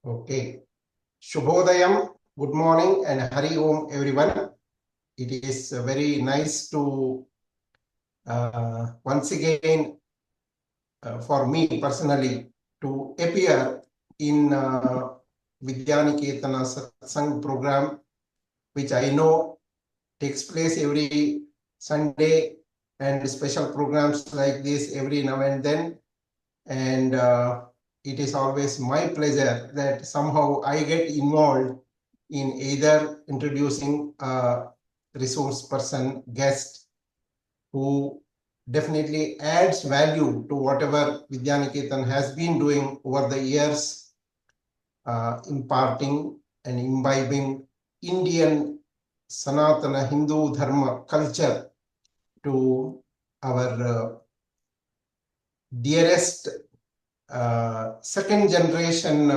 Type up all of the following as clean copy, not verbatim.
Okay. Shubhodayam, good morning and Hari Om everyone. It is very nice to once again for me personally to appear in Vidyaniketana Satsang program, which I know takes place every Sunday, and special programs like this every now and then. And it is always my pleasure that somehow I get involved in either introducing a resource person, guest, who definitely adds value to whatever Vidyaniketan has been doing over the years, imparting and imbibing Indian Sanatana Hindu Dharma culture to our dearest second generation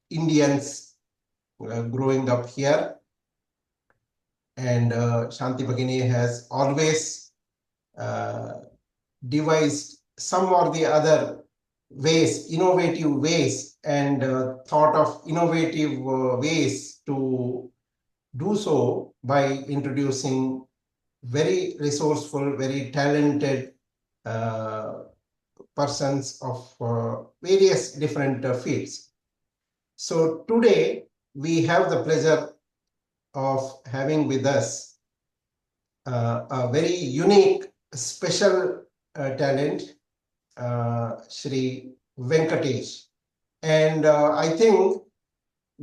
Indians growing up here. And Shanti Bhagini has always devised some or the other ways, innovative ways, and thought of innovative ways to do so by introducing very resourceful, very talented persons of various different fields. So today we have the pleasure of having with us a very unique, special talent, Shri Venkatesh. And I think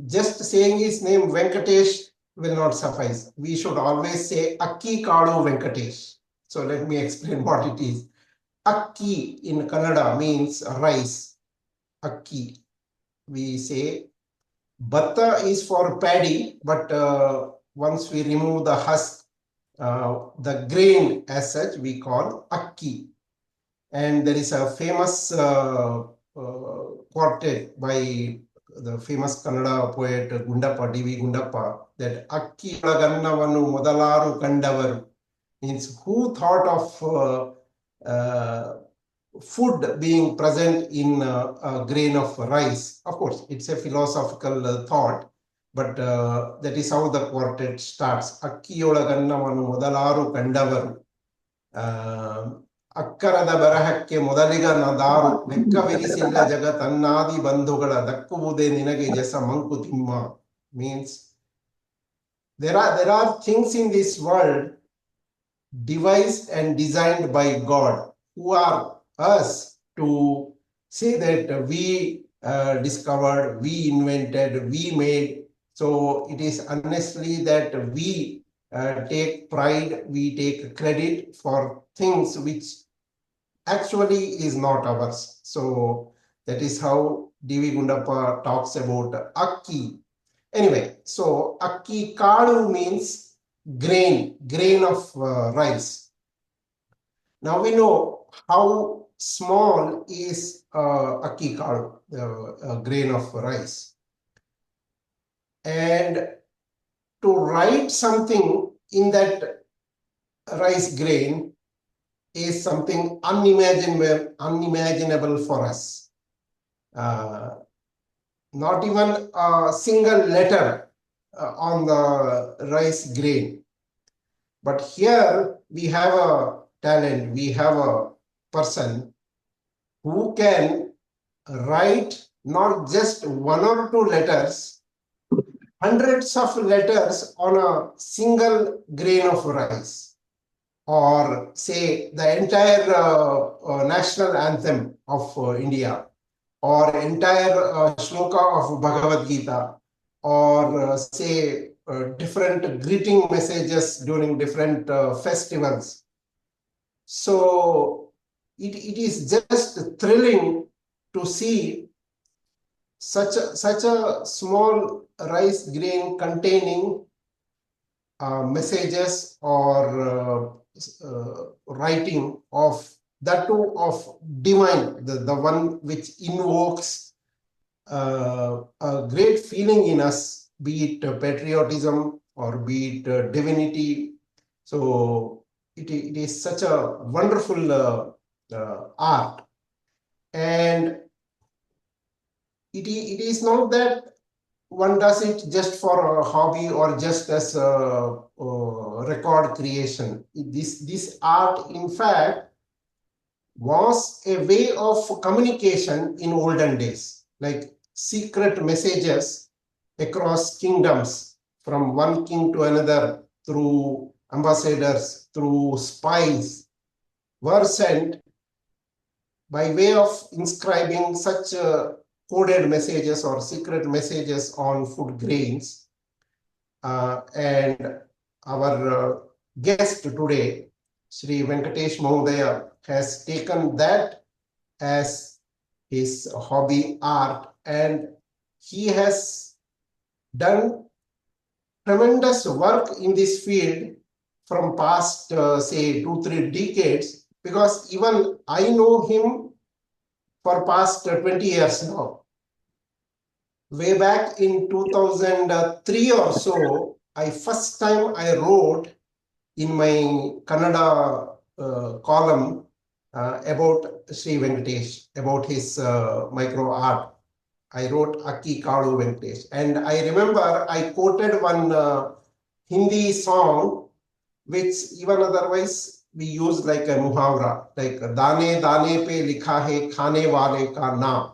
just saying his name Venkatesh will not suffice. We should always say Akki Kadu Venkatesh. So let me explain what it is. Akki in Kannada means rice. Akki. We say Batta is for paddy, but once we remove the husk, the grain as such, we call akki. And there is a famous quartet by the famous Kannada poet Gundappa, D.V. Gundappa, that akki olagannavanu modalaru kandavaru, means who thought of food being present in a grain of rice. Of course, it's a philosophical thought, but that is how the quartet starts. Akkiyolagannavanu modalaru kandavaru. ಅಕ್ಕರದ ಬರಹಕ್ಕೆ ಮೊದಲಿಗ ನದಾರು ಲೆಕ್ಕವಿರಿಸಿಲ್ಲ ಜಗತನ್ನಾದಿ ಬಂಧುಗಳ ದಕ್ಕುವುದೇ ನಿನಗೆ ಜಸ Mankutimma. Means there are things in this world devised and designed by God, who are us to say that we discovered, we invented, we made. So it is unnecessary that we take pride, we take credit for things which actually is not ours. So that is how D.V. Gundappa talks about Akki. Anyway, so Akki Kadu means grain of rice. Now we know how small is Akki Kadu, grain of rice. And to write something in that rice grain is something unimaginable for us. Not even a single letter on the rice grain. But here we have a talent, we have a person who can write not just one or two letters, hundreds of letters on a single grain of rice. Or say the entire national anthem of India, or entire shloka of Bhagavad Gita, or say different greeting messages during different festivals. So it is just thrilling to see such a small rice grain containing messages or writing of that too of divine, the one which invokes a great feeling in us, be it patriotism or be it divinity. So it is such a wonderful art. And it is not that one does it just for a hobby or just as a record creation. This art, in fact, was a way of communication in olden days, like secret messages across kingdoms from one king to another through ambassadors, through spies, were sent by way of inscribing such coded messages or secret messages on food grains. And our guest today, Sri Venkatesh Mahodaya, has taken that as his hobby art, and he has done tremendous work in this field from past, say, 2-3 decades, because even I know him for past 20 years now. Way back in 2003 or so, first time I wrote in my Kannada column about Sri Venkatesh, about his micro art. I wrote Akki Kalu Venkatesh. And I remember I quoted one Hindi song, which even otherwise we use like a muhavra, like Dane Dane pe likha hai khane wale ka naam.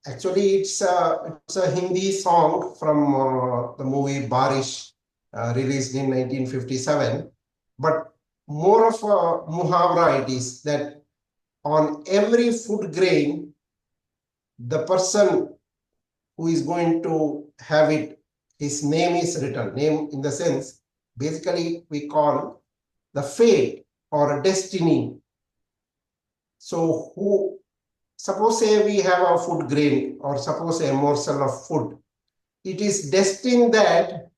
Actually, it's a Hindi song from the movie Barish, released in 1957. But more of a muhavra it is, that on every food grain, the person who is going to have it, his name is written. Name in the sense, basically we call the fate or destiny. So who, suppose say we have a food grain, or suppose a morsel of food. It is destined that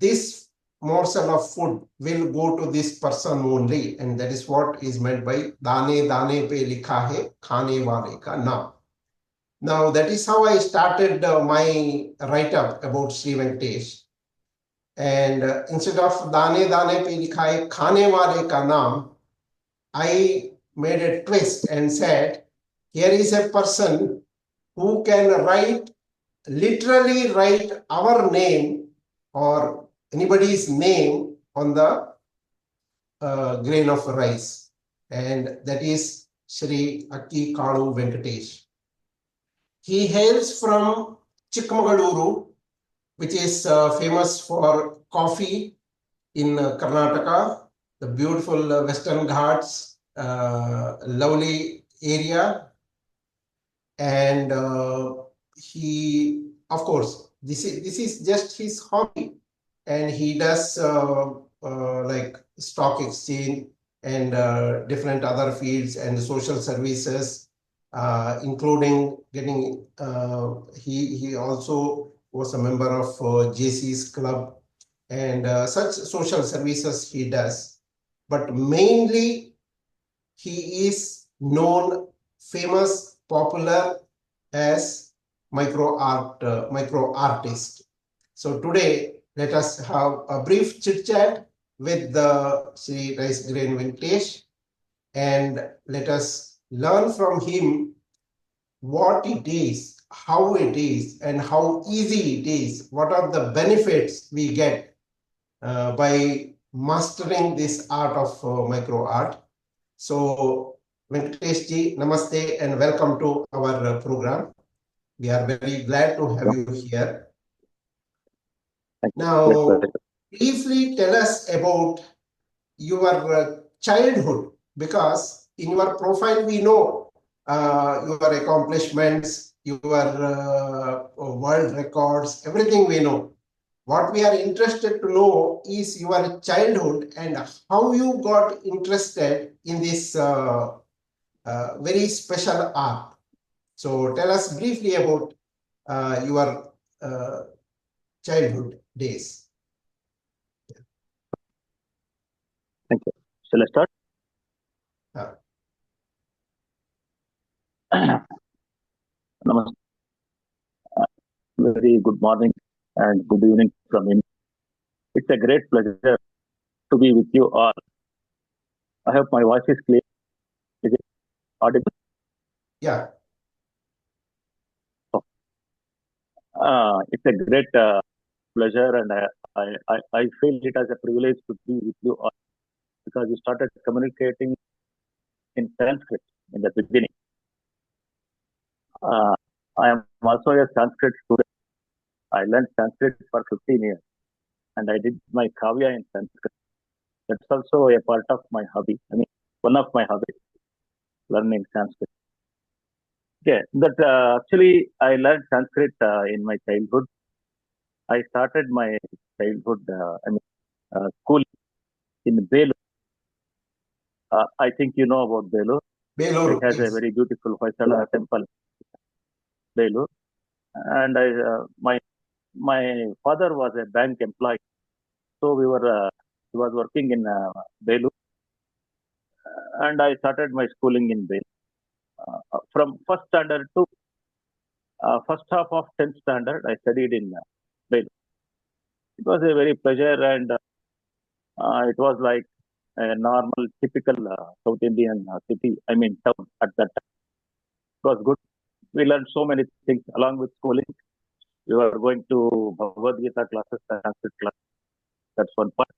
this morsel of food will go to this person only, and that is what is meant by Dane Dane pe likha hai khane wale ka naam. Now that is how I started my write-up about Sri Venkatesh. And instead of Dane Dane pe likha hai khane wale ka naam, I made a twist and said, here is a person who can literally write our name or anybody's name on the grain of rice. And that is Sri Akki Kalu Venkatesh. He hails from Chikmagaluru, which is famous for coffee in Karnataka, the beautiful Western Ghats, lovely area. And he, of course, this is just his hobby, and he does like stock exchange and different other fields and social services, including getting. He also was a member of JC's club, and such social services he does. But mainly, he is known, famous, popular as micro artist. So today, let us have a brief chit chat with the Sri RiceGrain Venkatesh, and let us learn from him what it is, how it is, and how easy it is. What are the benefits we get by mastering this art of micro art? So Venkatesh ji, namaste and welcome to our program. We are very glad to have you here. Now, briefly tell us about your childhood, because in your profile we know your accomplishments, your world records, everything we know. What we are interested to know is your childhood and how you got interested in this very special art. So tell us briefly about your childhood days. Thank you. Shall I start? Namaste. Very good morning and good evening from India. It's a great pleasure to be with you all. I hope my voice is clear. Is it audible? Yeah. It's a great pleasure, and I feel it as a privilege to be with you all because you started communicating in Sanskrit in the beginning. Uh, I am also a Sanskrit student. I learned Sanskrit for 15 years, and I did my kavya in Sanskrit. That's also a part of my hobby. I mean, one of my hobbies, learning Sanskrit. Okay, that actually I learned Sanskrit in my childhood. I started my childhood, school in Belur. I think you know about Belur. It Belur, has a yes. very beautiful Hoysala temple, Belur. And my father was a bank employee, so he was working in Belur, and I started my schooling in Belur. From first standard to first half of 10th standard, I studied in Belur. It was a very pleasure, and it was like a normal, typical South Indian city. I mean, town at that time. It was good. We learned so many things along with schooling. We were going to Bhagavad Gita classes, Sanskrit class. That's one part.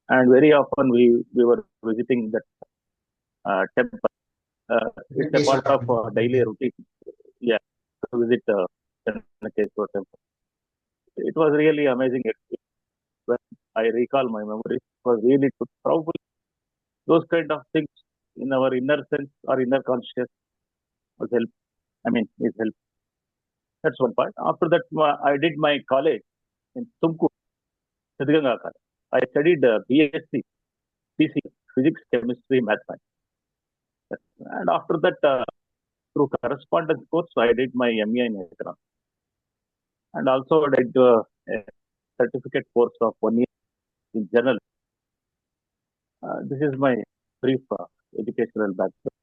And very often we were visiting that temple. It's a part of Venkateshwara. daily routine. Yeah, to visit Venkatesh temple. It was really amazing experience. When I recall my memories, it was really good. Probably those kind of things in our inner sense or inner conscious was help. I mean, is help. That's one part. After that, I did my college in Tumkur, Siddhganga College. I studied BSc, PC, Physics, Chemistry, Mathematics. And after that, through correspondence course, I did my MA in economics. And also did a certificate course of 1 year in journalism. This is my brief educational background.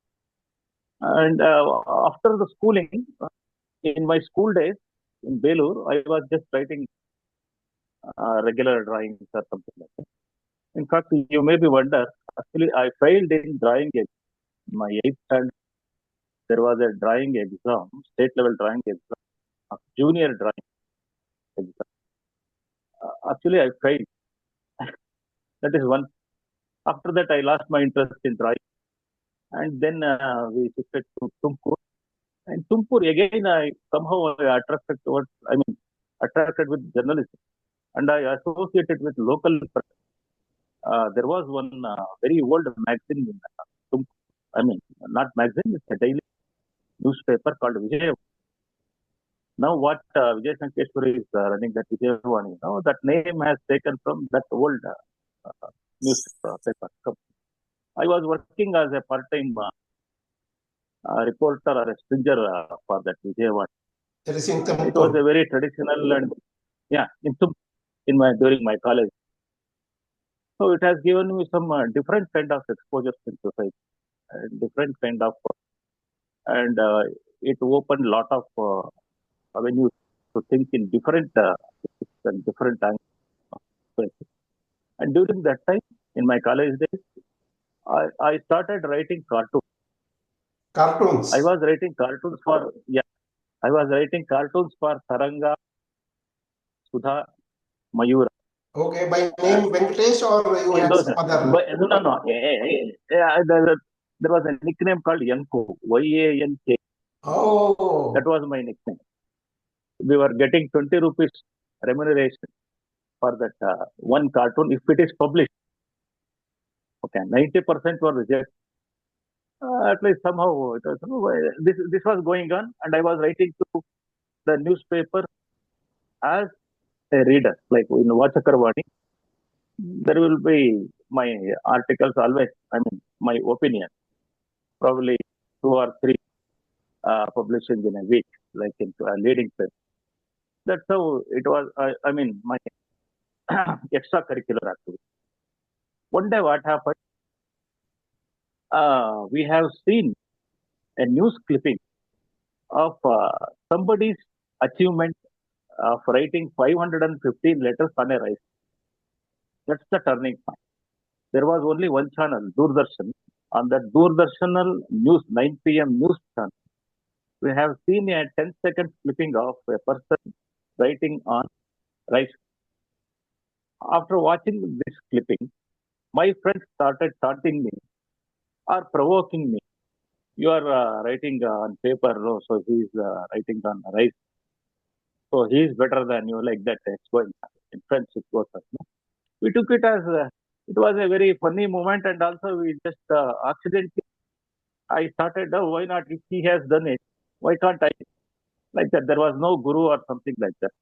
And after the schooling, in my school days in Belur, I was just writing regular drawings or something like that. In fact, you may be wonder, actually, I failed in drawing in my 8th standard. There was a drawing exam, state level drawing exam, junior drawing exam. Actually, I failed. That is one. After that, I lost my interest in drawing. And then we shifted to Tumkur. And Tumkur, again, I somehow attracted towards, attracted with journalism. And I associated with local press. There was one very old magazine in Tumkur. I mean, not magazine, it's a daily newspaper called Vijay. Now, what Vijay Sankeshwari is running that Vijayavani, that name has taken from that old newspaper. I was working as a part-time reporter or a stringer for that Vijayavani. That is in It was Tumkur. a very traditional and yeah, in my during my college. So it has given me some different kind of exposures in society, different kind of, and it opened a lot of avenues to think in different and different angles. And during that time, in my college days, I started writing cartoons. I Cartoons. was writing cartoons for yeah, I was writing cartoons for Taranga, Sudha, Mayura. Okay, by name Venkatesh or you In had those, some other? but no, there was a nickname called Yanko, Yank. That Oh, was my nickname. We were getting 20 rupees remuneration for that one cartoon if it is published. Okay, 90% were rejected. At least somehow it was, this was going on, and I was writing to the newspaper as a reader, like in Vachakarvani. There will be my articles always. I mean, my opinion, probably 2 or 3 publishing in a week, like in a leading paper. That's how it was. My extracurricular activity. One day, what happened? We have seen a news clipping of somebody's achievement of writing 515 letters on a rice. That's the turning point. There was only one channel, Doordarshan. On that Doordarshanal news, 9 p.m. news channel, we have seen a 10-second clipping of a person writing on rice. After watching this clipping, my friends started taunting me or provoking me. You are writing on paper, no? So he's writing on rice. So he's better than you, like that. It's going in French, it goes. No? We took it as it was a very funny moment, and also we just accidentally. I started, oh, why not? If he has done it, why can't I? Like that. There was no guru or something like that.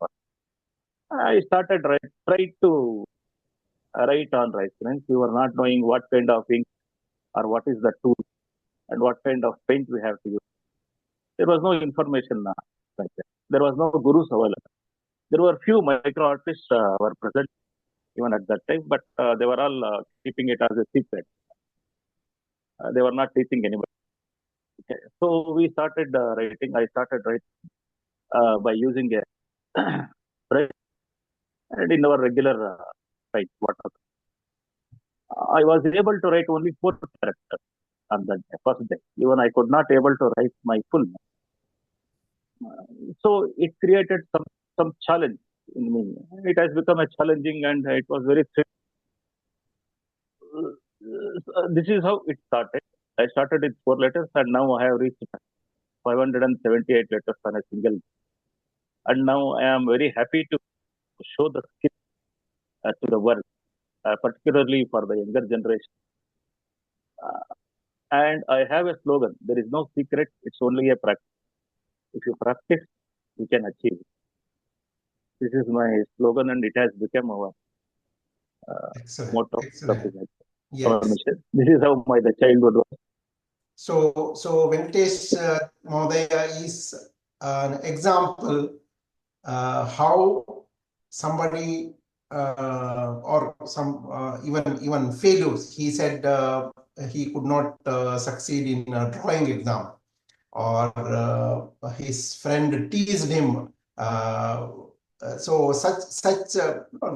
I started try to write on RiceGrain. We were not knowing what kind of ink or what is the tool and what kind of paint we have to use. There was no information like that. There was no gurus available. There were few micro artists were present even at that time, but they were all keeping it as a secret. They were not teaching anybody. Okay. So we started writing. I started writing by using a brush and in our regular write water. I was able to write only 4 characters on that first day. Even I could not able to write my full name. So it created some challenge in me. It has become a challenging, and it was very. This is how it started. I started with 4 letters, and now I have reached 578 letters on a single. And now I am very happy to show the skill to the world, particularly for the younger generation. And I have a slogan: there is no secret; it's only a practice. If you practice, you can achieve. This is my slogan, and it has become our Excellent. motto. Excellent. Our Yes. mission. This is how the childhood was. So Venkatesh Mahodaya is an example how somebody or some even failures. He said he could not succeed in a drawing exam, or his friend teased him. So such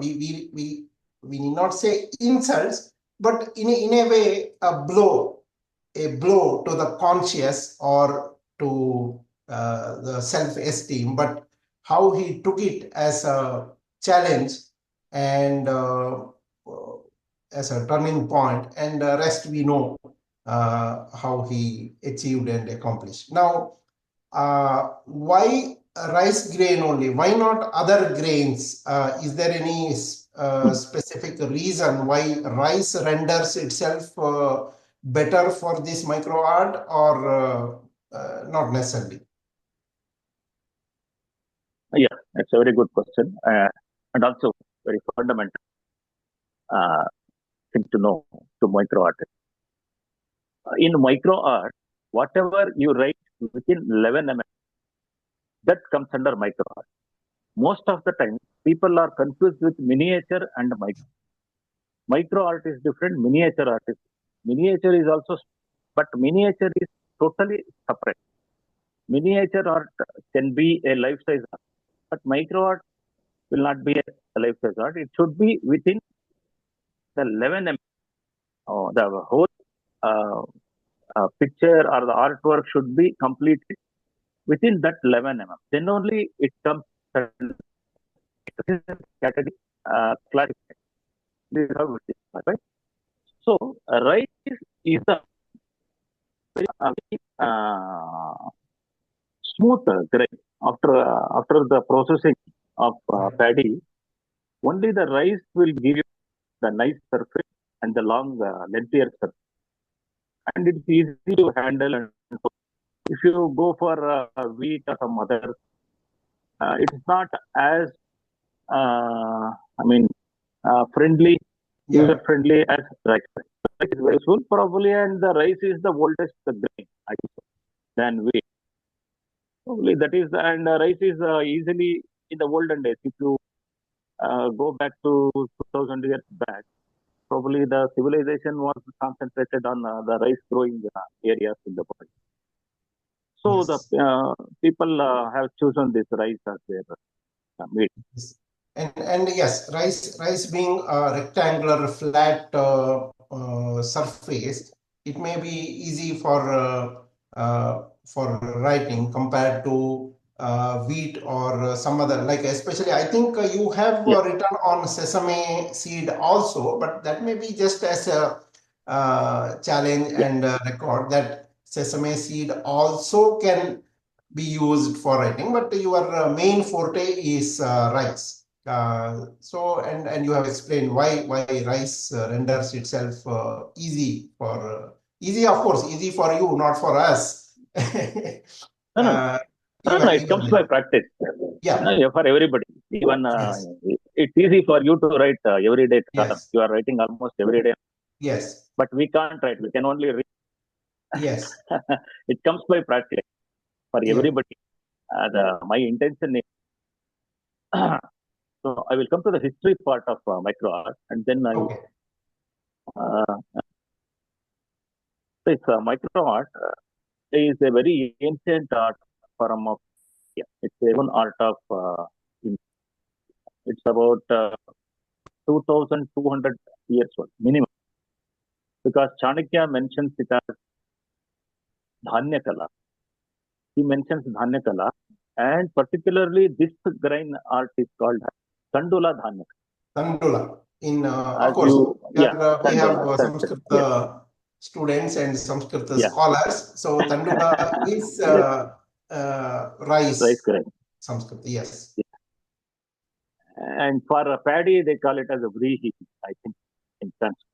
we need not say insults, but in a way a blow to the conscious or to the self-esteem, but how he took it as a challenge and as a turning point, and the rest we know how he achieved and accomplished. Now, why rice grain only? Why not other grains? Is there any specific reason why rice renders itself better for this micro art, or not necessarily? Yeah, that's a very good question, and also very fundamental uh, thing to know to micro art. In micro art, whatever you write within 11 mm, that comes under micro art. Most of the time, people are confused with miniature and micro. Micro art is different, miniature art is. Miniature is also, but miniature is totally separate. Miniature art can be a life-size art, but micro art will not be a life-size art. It should be within the 11 mm. Oh, the whole uh, picture or the artwork should be completed within that 11 mm. Then only it comes category classified. This is how it is, right? So, rice is a very smooth grain. After the processing of paddy, only the rice will give you the nice surface and the long lengthier surface, and it's easy to handle. And if you go for wheat or some other, it's not as I mean friendly, user friendly as rice. Rice is very useful probably, and the rice is the oldest grain I think, than wheat. Probably that is, and rice is easily in the olden days. If you go back to 2000 years back, probably the civilization was concentrated on the rice growing areas in the world. So Yes. the people have chosen this rice as their meat. Yes. And yes, rice being a rectangular flat surface, it may be easy for writing compared to wheat or some other, like especially I think you have written on sesame seed also, but that may be just as a challenge and record that sesame seed also can be used for writing, but your main forte is rice. So and you have explained why rice renders itself easy, of course, easy for you, not for us. No, no, uh, no, it comes by practice. Yeah. For everybody. Even Yes. it's easy for you to write every day. Yes. You are writing almost every day, Yes. but we can't write. We can only read. Yes. It comes by practice for Yeah. everybody. My intention is so I will come to the history part of micro art, and then I Okay. uh, this micro art is a very ancient art form of India. It's even art of it's about 2,200 years old minimum, because Chanakya mentions it as Dhanya Kala. He mentions Dhanya Kala, and particularly this grain art is called Tandula Dhanya. Tandula. In of As course, you, yeah, we have Tandula, correct. Sanskrit Yes, students and Sanskrit yeah, scholars. So Tandula is yes, rice rice grain. Sanskrit. Yes. Yeah. And for a paddy, they call it as a vrihi, I think, in Sanskrit.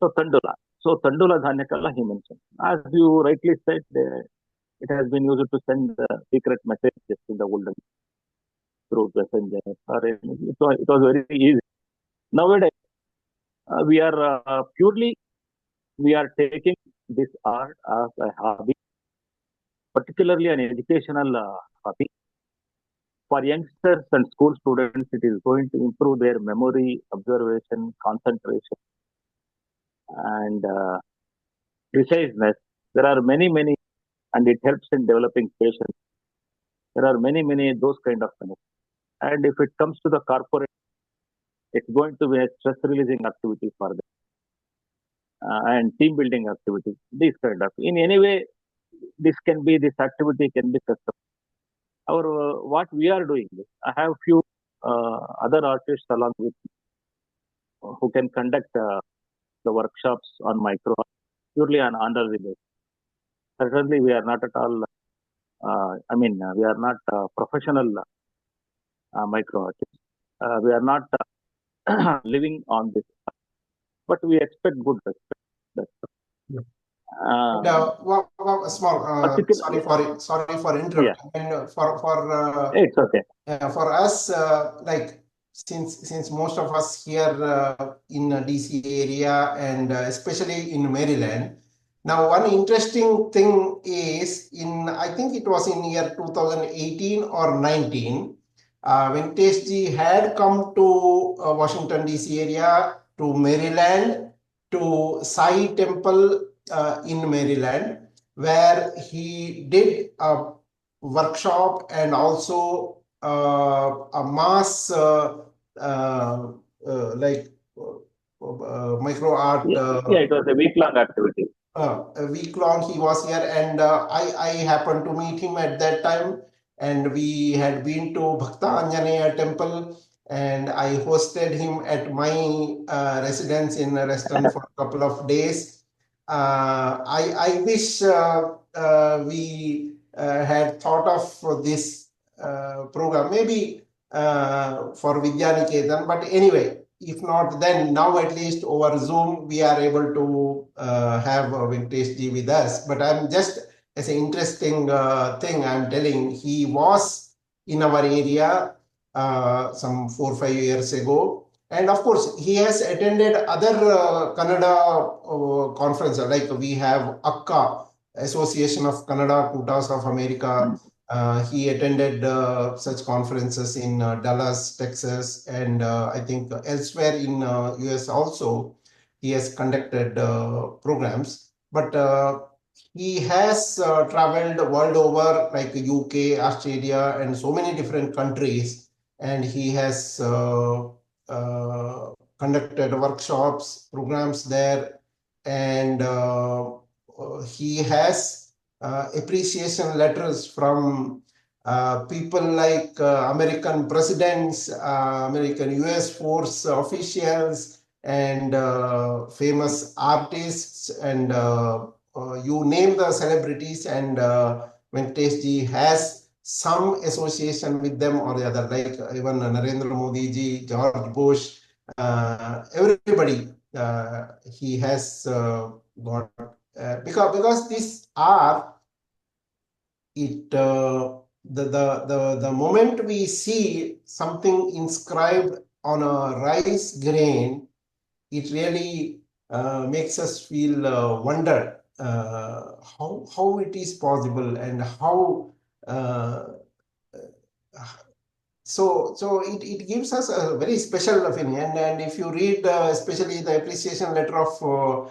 So Tandula. So Tandula Dhanya Kala, he mentioned. As you rightly said, it has been used to send secret messages in the olden through messenger or anything. It was very easy. Nowadays, we are purely we are taking this art as a hobby, particularly an educational hobby. For youngsters and school students, it is going to improve their memory, observation, concentration, and preciseness. There are many, and it helps in developing patience. There are many those kind of things. And if it comes to the corporate, it's going to be a stress releasing activity for them and team building activities. These kind of in any way, this activity can be custom. Our what we are doing is, I have few other artists along with me who can conduct the workshops on micro art purely on under the basis. Certainly, we are not at all. We are not professional micro artists. We are not living on this, but we expect good respect. And Uh, small, particular, sorry for yeah, interrupting. And it's okay. for us, like since most of us here in DC area and especially in Maryland. Now, one interesting thing is I think it was in year 2018 or 19, Venkatesh ji had come to Washington DC area to Maryland to Sai Temple in Maryland, where he did a workshop and also a mass like micro art. Yeah, it was a week long activity. A week long he was here, and I happened to meet him at that time, and we had been to Bhakta Anjaneya temple, and I hosted him at my residence in a restaurant for a couple of days. I wish we had thought of this program, maybe for Vidyaniketan, but anyway, if not, then now at least over Zoom we are able to have Venkatesh ji with us. But I'm just as an interesting thing, I'm telling he was in our area some 4 or 5 years ago. And of course, he has attended other Kannada conferences, like we have akka, Association of Kannada Kutas of America. He attended such conferences in Dallas, Texas, and I think elsewhere in US also. He has conducted programs, but he has traveled world over, like UK, Australia, and so many different countries, and he has conducted workshops, programs there, and he has appreciation letters from people like American presidents, American US force officials, and famous artists, and you name the celebrities, and Venkatesh ji has some association with them or the other, like even Narendra Modi ji, George Bush, everybody. He has got because these are it the moment we see something inscribed on a rice grain, it really makes us feel wonder how it is possible, and how uh, it gives us a very special opinion. And if you read especially the appreciation letter of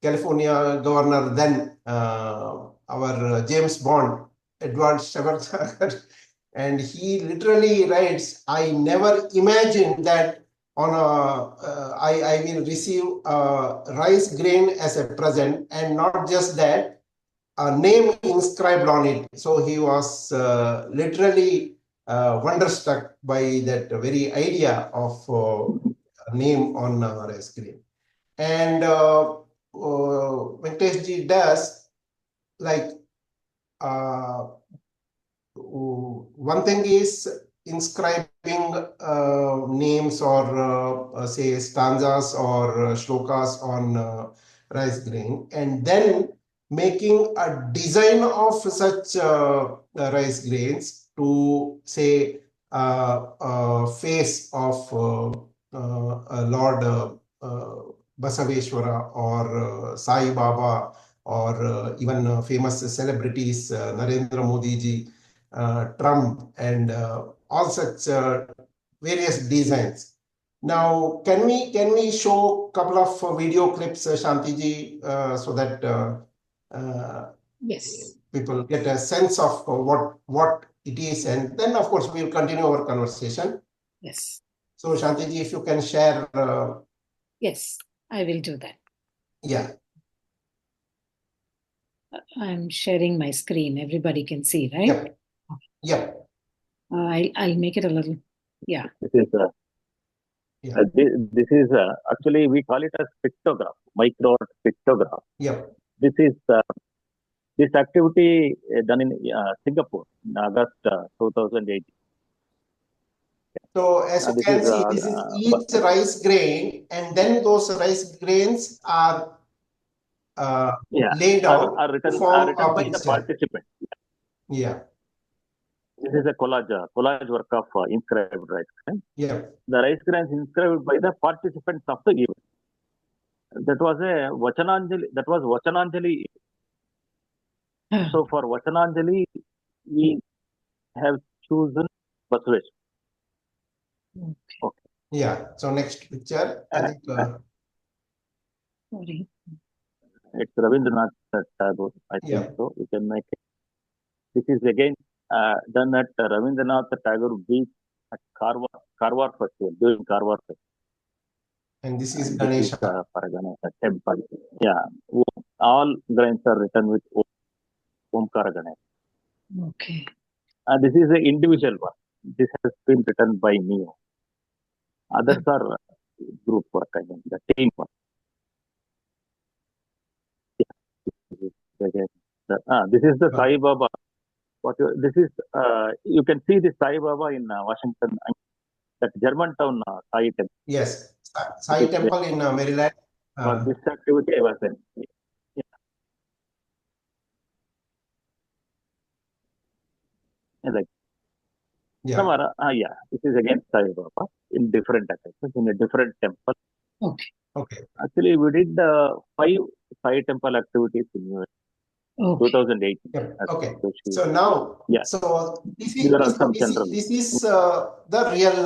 California governor, then our James Bond, Edward Srivathsa, and he literally writes, I never imagined that I will receive rice grain as a present, and not just that, a name inscribed on it. So he was literally wonderstruck by that very idea of a name on rice grain. And Venkatesh ji does, like, one thing is inscribing names, or say stanzas or shlokas on rice grain, and then making a design of such rice grains to say face of Lord Basaveshwara, or Sai Baba, or even famous celebrities, Narendra Modi ji, Trump, and all such various designs. Now, can we show a couple of video clips, Shanti ji, so that Yes. people get a sense of what it is, and then of course we'll continue our conversation. Yes. So, Shanti ji, if you can share. Yes, I will do that. Yeah. I'm sharing my screen. Everybody can see, right? Yep. Yep. I'll make it a little. Yeah. This is actually we call it as pictograph, micro pictograph. Yep. This is this activity done in Singapore in August 2018. So as you can see, this is each rice grain, and then those rice grains are laid out are written by by the participant. Yeah. This is a collage work of inscribed rice grain. Yeah. The rice grains inscribed by the participants of the event. That was a Vachananjali. That was Vachananjali. So for Vachananjali, we have chosen Basvesh. Okay. Yeah. So next picture, I think. Sorry. It's Rabindranath Tagore, I think so. You can make it. This is again done at Rabindranath Tagore Beach at Karwar Festival, during Karwar Festival. And this is Ganesha. For Ganesha temple. Yeah. All grains are written with Omkara Ganesha. Okay. This is an individual one. This has been written by me. Others are group work, I mean, the team work. This is the Sai Baba. This is you can see the Sai Baba in Washington, that German town Sai Temple. Yes, Sai Temple in Maryland. For this activity, I was in. Like, this is again Sai Baba in different occasions, in a different temple. Okay. Okay. Actually, we did 5 Sai Temple activities in US. Okay. 2018. Yep. Okay. So now, so this is the real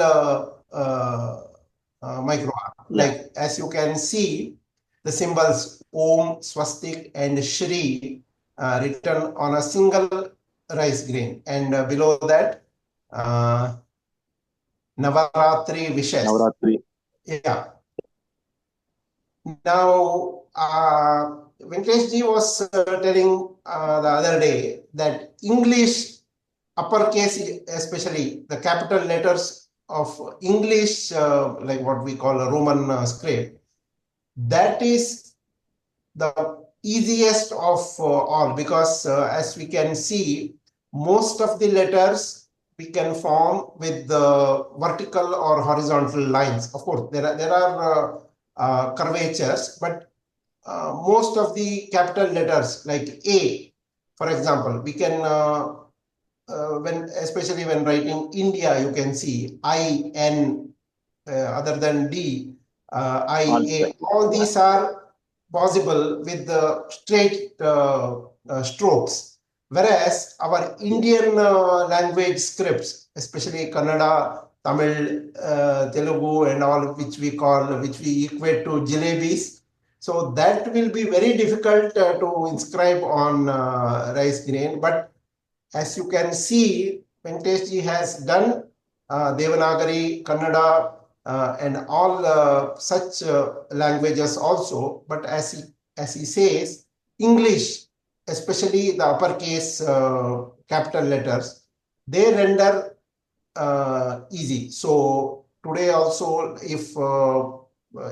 micro art. Like, as you can see, the symbols Om, Swastik, and Shri written on a single rice grain, and below that Navaratri wishes. Navaratri. Yeah. Now, Venkatesh ji was telling the other day that English uppercase, especially the capital letters of English, like what we call a Roman script, that is the easiest of all, because as we can see, most of the letters we can form with the vertical or horizontal lines. Of course, there are curvatures, but most of the capital letters like A, for example, we can when especially when writing India, you can see I N, other than D, I A. All these are possible with the straight strokes. Whereas our Indian language scripts, especially Kannada, Tamil, Telugu, and all, which we equate to jalebis, so that will be very difficult to inscribe on rice grain. But as you can see, Venkatesh ji has done Devanagari, Kannada, and all such languages also. But as he says, English, especially the uppercase capital letters, they render easy. So today also, if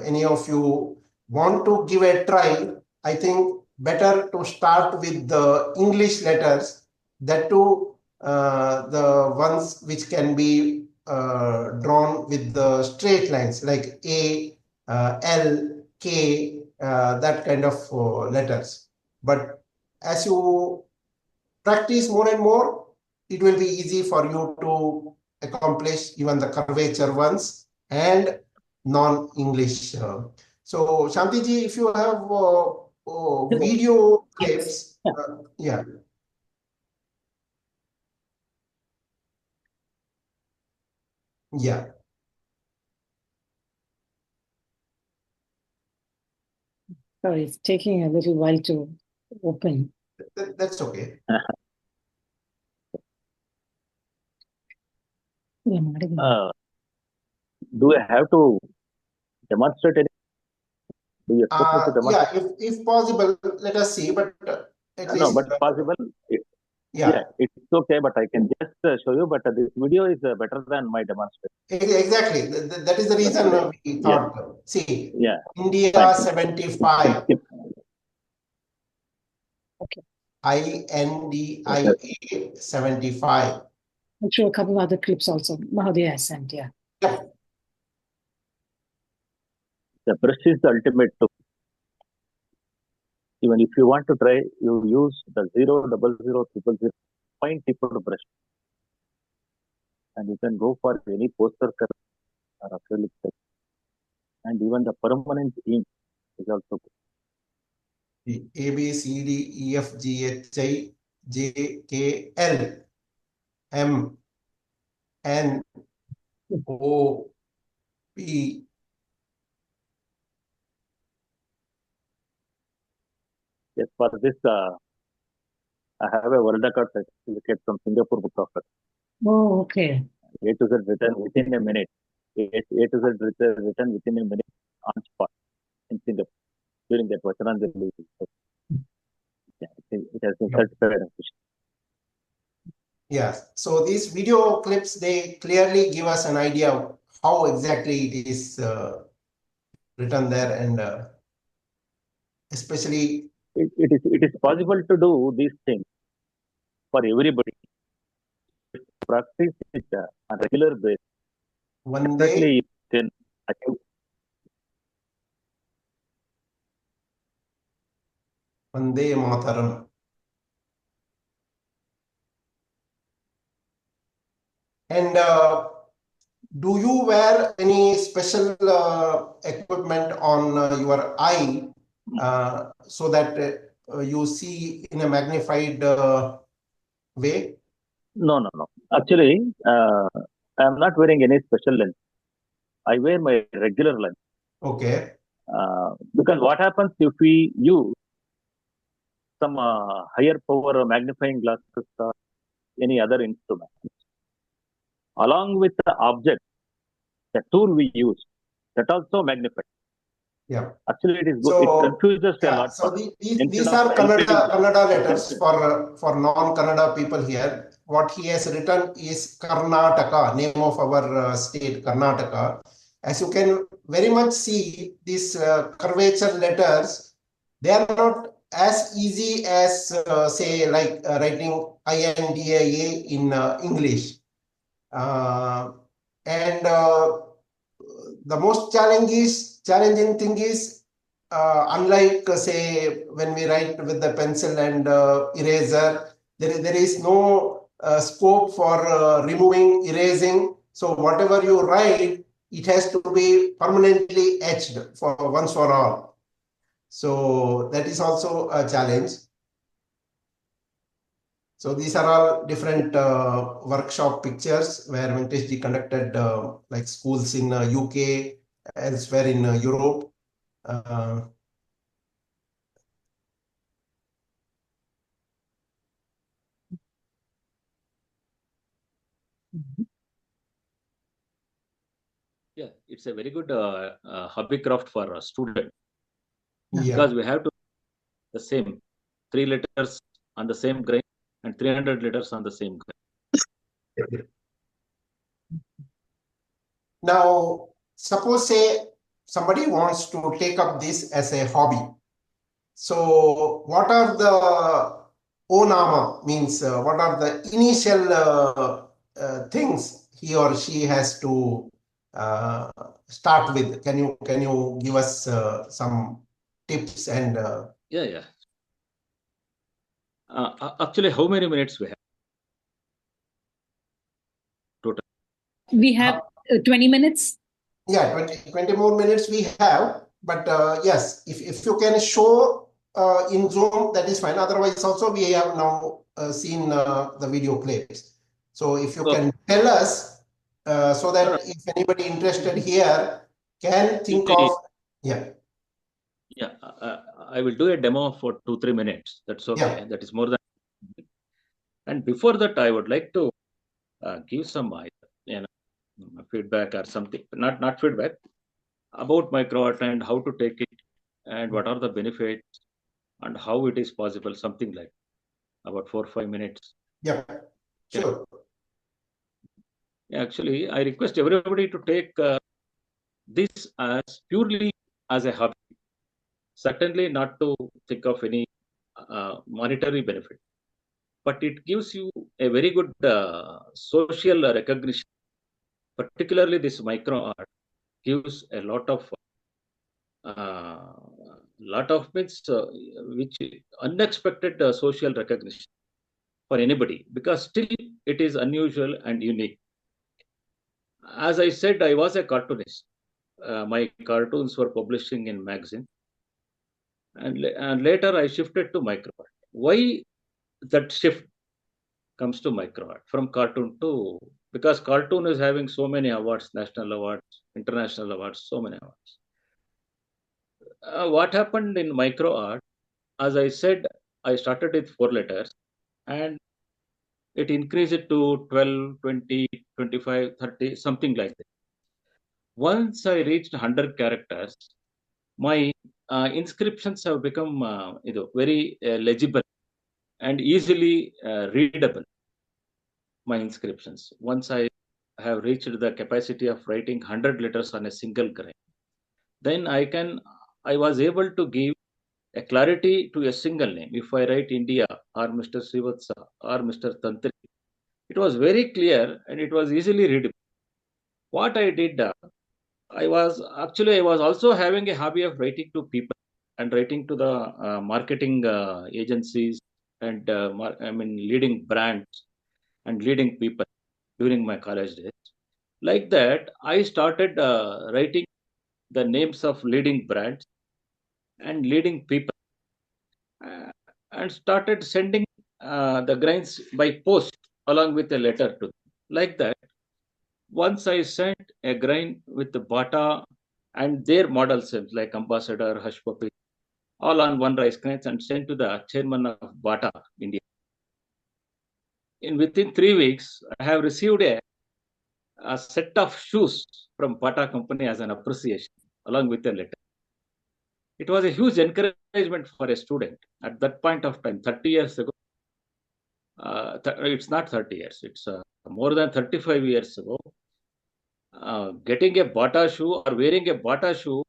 any of you want to give a try, I think better to start with the English letters, that too the ones which can be drawn with the straight lines like A, L, K, that kind of letters. But as you practice more and more, it will be easy for you to accomplish even the curvature ones and non-English. So Shantiji, if you have video clips, yeah. Yeah, Sorry, it's taking a little while to open. that's okay. Do I have to demonstrate any? Do you expect me to demonstrate? Yeah, if possible, let us see, but at No, least, but possible. yeah, It's okay, but I can just show you. But this video is better than my demonstration. exactly. That is the reason we Yeah. thought, see, Yeah. India Fine. 75, Skip. Okay. INDIA 75. I'll show a couple of other clips also. Mahodaya has sent, yeah. Yep. The brush is the ultimate tool. Even if you want to try, you use the 0000000 point tipped brush, and you can go for any poster color or acrylic color. And even the permanent ink is also good. A, B, C, D, E, F, G, H, I, J, K, L, M, N, O, P. Yes, for this, I have a world record certificate from Singapore Book of Records. Oh, okay. A to Z written within a minute. A to Z written within a minute on spot in Singapore during that Vacharanjali. Yeah, it has been certified official. Yes. So these video clips, they clearly give us an idea of how exactly it is written there, and especially It is possible to do these things for everybody. Practice it on a regular basis. one Definitely, day, you can achieve. Vande Mataram. And do you wear any special equipment on your eye so that you see in a magnified way? No. Actually, I am not wearing any special lens. I wear my regular lens. Okay. Because what happens if we use some higher power magnifying glasses or any other instrument along with the object, the tool we use, that also magnifies. Yeah. Actually, it is good. So, it confuses a yeah, lot. so these Instead are of helping, Kannada letters for non-Kannada people here. What he has written is Karnataka, name of our state, Karnataka. As you can very much see, these curvature letters, they are not as easy as, say, like writing INDIA in English. And the most challenging thing is, unlike say when we write with the pencil and eraser, there is no scope for removing, erasing. So whatever you write, it has to be permanently etched for once for all. So that is also a challenge. So these are all different workshop pictures where Venkatesh ji conducted like schools in UK, elsewhere in Europe. Uh, Yeah, it's a very good hobby craft for a student yeah. because we have to the same 3 letters on the same grain and 300 letters on the same grain. Now, suppose say somebody wants to take up this as a hobby. So what are the onama means? What are the initial things he or she has to start with? Can you give us some tips and? Yeah. Actually, how many minutes we have total? We have 20 minutes. Yeah, 20 more minutes we have. But yes, if you can show in Zoom, that is fine. Otherwise, also we have now seen the video clips. So if you can tell us so that if anybody interested here can think of, yeah. Yeah, I will do a demo for 2-3 minutes. That's okay. Yeah. That is more than. And before that, I would like to give some feedback or something. Not feedback about microart and how to take it and what are the benefits and how it is possible. Something like about 4-5 minutes. Yeah. Sure. Actually, I request everybody to take this as purely as a hobby. Certainly not to think of any monetary benefit, but it gives you a very good social recognition. Particularly, this micro art gives a lot of means which unexpected social recognition for anybody because still it is unusual and unique. As I said, I was a cartoonist. My cartoons were publishing in magazine, and later I shifted to micro art. Why that shift comes to micro art from cartoon to because cartoon is having so many awards, national awards, international awards, so many awards. What happened in micro art? As I said, I started with 4 letters, and it increased to 12, 20, 25, 30, something like that. Once I reached 100 characters, my inscriptions have become very legible and easily readable. My inscriptions. Once I have reached the capacity of writing 100 letters on a single grain, then I was able to give a clarity to a single name. If I write India or Mr. Srivathsa or Mr. Tantri, it was very clear and it was easily readable. What I did, I was also having a hobby of writing to people and writing to the marketing agencies and leading brands and leading people during my college days. Like that, I started writing the names of leading brands and leading people and started sending the grains by post along with a letter to them. Like that, once I sent a grain with the Bata and their model cells like Ambassador, Hush Puppy, all on one rice grain and sent to the chairman of Bata, India. Within 3 weeks, I have received a set of shoes from Bata company as an appreciation along with a letter. it was a huge encouragement for a student at that point of time, 30 years ago. It's not 30 years, it's more than 35 years ago. Getting a Bata shoe or wearing a Bata shoe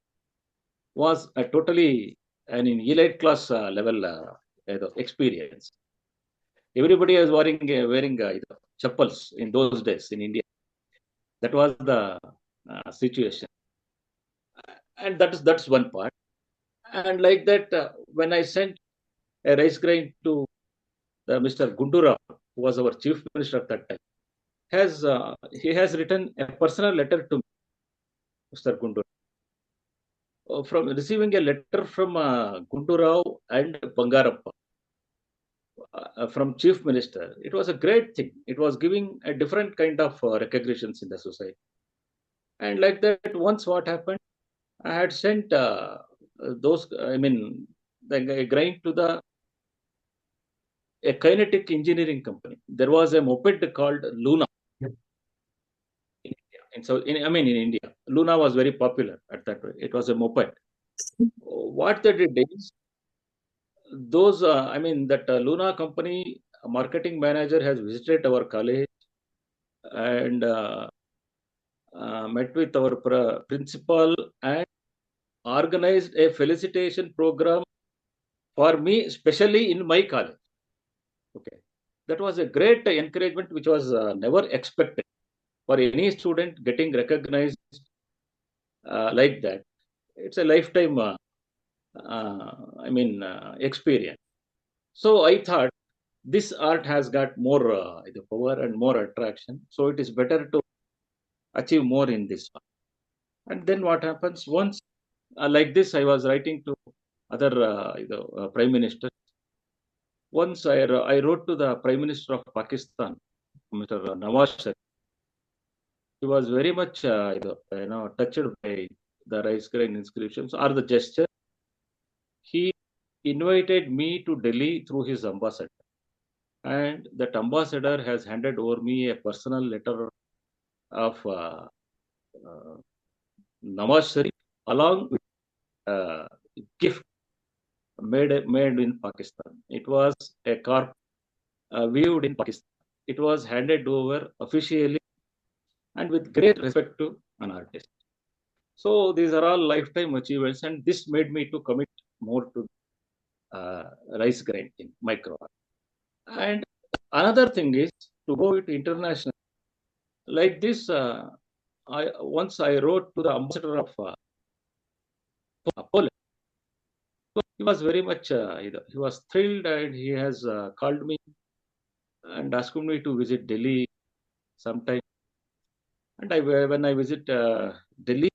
was a totally an elite class level experience. Everybody was wearing chappals in those days in India. That was the situation, and that's one part. And like that, when I sent a RiceGrain to Mr. Gundurao, who was our chief minister at that time, he has written a personal letter to Mr. Gundurao. From receiving a letter from Gundurao and Bangarappa from chief minister, it was a great thing. It was giving a different kind of recognitions in the society. And like that, once what happened, I had sent the grain to a kinetic engineering company. There was a moped called Luna. Yep. In India, Luna was very popular at that time. It was a moped. What they did is, that Luna company marketing manager has visited our college and met with our principal and organized a felicitation program for me, especially in my college. Okay, that was a great encouragement, which was never expected for any student getting recognized like that. It's a lifetime, experience. So I thought this art has got more the power and more attraction. So it is better to achieve more in this one. And then what happens once, like this, I was writing to other prime minister. Once I wrote to the Prime Minister of Pakistan, Mr. Nawaz Sharif. He was very much touched by the RiceGrain inscriptions or the gesture. He invited me to Delhi through his ambassador, and that ambassador has handed over me a personal letter of Nawaz Sharif along with gift made in Pakistan. It was a carp weaved in Pakistan. It was handed over officially and with great respect to an artist. So these are all lifetime achievements, and this made me to commit more to RiceGrain in micro art. And another thing is to go to international. Like this, once I wrote to the ambassador of Poland. He was very much, he was thrilled, and he has called me and asked me to visit Delhi sometime. And when I visit Delhi,